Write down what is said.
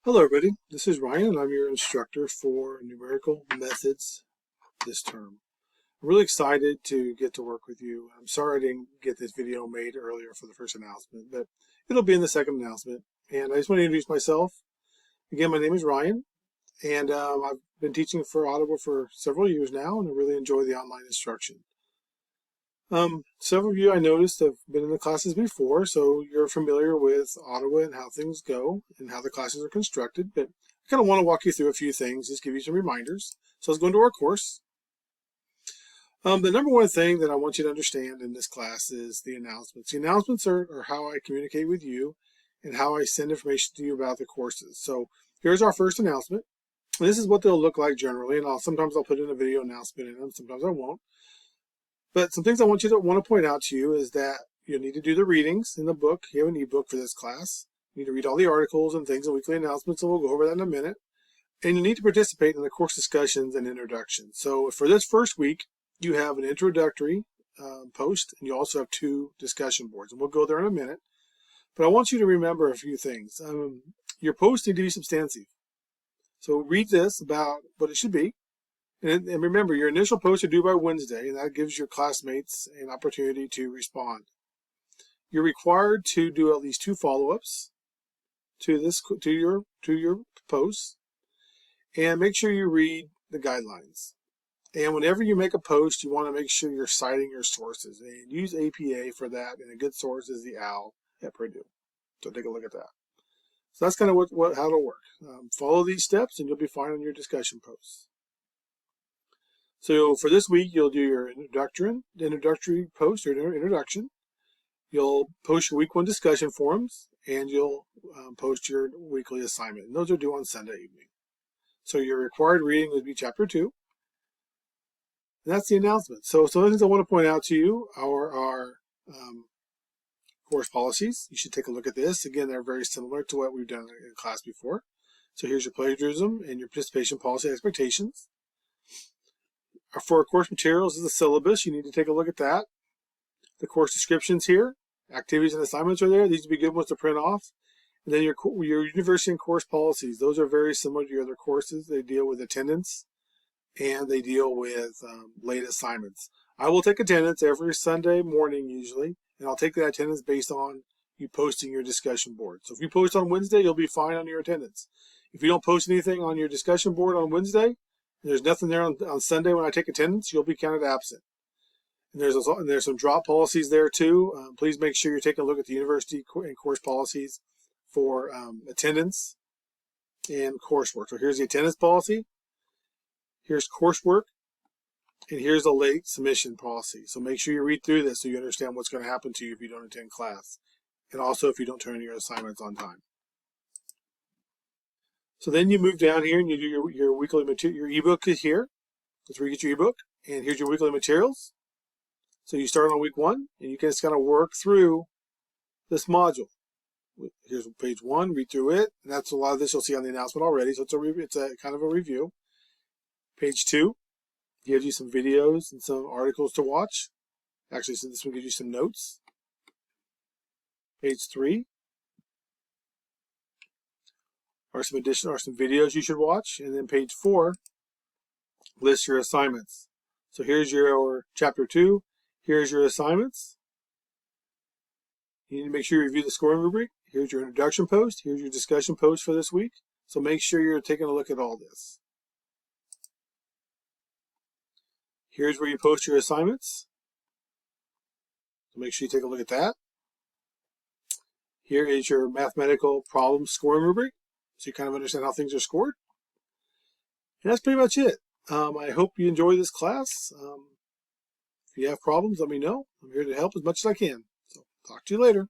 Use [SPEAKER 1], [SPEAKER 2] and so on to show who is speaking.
[SPEAKER 1] Hello everybody, this is Ryan and I'm your instructor for numerical methods this term. I'm really excited to get to work with you. I'm sorry I didn't get this video made earlier for the first announcement, but it'll be in the second announcement. And I just want to introduce myself. Again, my name is Ryan and I've been teaching for Audible for several years now and I really enjoy the online instruction. Several of you I noticed have been in the classes before, so you're familiar with Ottawa and how things go and how the classes are constructed, but I kind of want to walk you through a few things, just give you some reminders. So let's go into our course. The number one thing that I want you to understand in this class is the announcements. The announcements are how I communicate with you and how I send information to you about the courses. So here's our first announcement. And this is what they'll look like generally, and sometimes I'll put in a video announcement in them, sometimes I won't. But some things I want to point out to you is that you'll need to do the readings in the book. You have an ebook for this class. You need to read all the articles and things and weekly announcements, and we'll go over that in a minute. And you need to participate in the course discussions and introductions. So for this first week, you have an introductory post, and you also have 2 discussion boards, and we'll go there in a minute. But I want you to remember a few things. Your posts need to be substantive. So read this about what it should be. And remember, your initial posts are due by Wednesday, and that gives your classmates an opportunity to respond. You're required to do at least 2 follow-ups to your posts, and make sure you read the guidelines. And whenever you make a post, you want to make sure you're citing your sources, and use APA for that. And a good source is the OWL at Purdue. So take a look at that. So that's kind of how it'll work. Follow these steps, and you'll be fine on your discussion posts. So for this week, you'll do your introductory post or introduction. You'll post your week 1 discussion forums, and you'll post your weekly assignment. And those are due on Sunday evening. So your required reading would be chapter 2. And that's the announcement. So some of the things I want to point out to you are our course policies. You should take a look at this. Again, they're very similar to what we've done in class before. So here's your plagiarism and your participation policy expectations. For our course materials is the syllabus. You need to take a look at that. The course descriptions here, activities and assignments are there. These would be good ones to print off. And then your university and course policies. Those are very similar to your other courses. They deal with attendance and they deal with late assignments. I will take attendance every Sunday morning usually, and I'll take that attendance based on you posting your discussion board. So if you post on Wednesday, you'll be fine on your attendance. If you don't post anything on your discussion board on Wednesday, there's nothing there on Sunday when I take attendance, you'll be counted absent. And there's some drop policies there too. Please make sure you're taking a look at the university and course policies for attendance and coursework. So here's the attendance policy, here's coursework, and here's a late submission policy. So make sure you read through this so you understand what's going to happen to you if you don't attend class, and also if you don't turn in your assignments on time. So then you move down here and you do your weekly material. Your ebook is here. That's where you get your ebook. And here's your weekly materials. So you start on week 1 and you can just kind of work through this module. Here's page 1, read through it. And that's a lot of this you'll see on the announcement already. So it's a kind of a review. Page 2 gives you some videos and some articles to watch. Actually, so this one gives you some notes. Page 3. Or some videos you should watch. And then page 4 lists your assignments. So here's your chapter 2. Here's your assignments. You need to make sure you review the scoring rubric. Here's your introduction post. Here's your discussion post for this week. So make sure you're taking a look at all this. Here's where you post your assignments. So make sure you take a look at that. Here is your mathematical problem scoring rubric. So you kind of understand how things are scored. And that's pretty much it. I hope you enjoy this class. If you have problems, let me know. I'm here to help as much as I can. So talk to you later.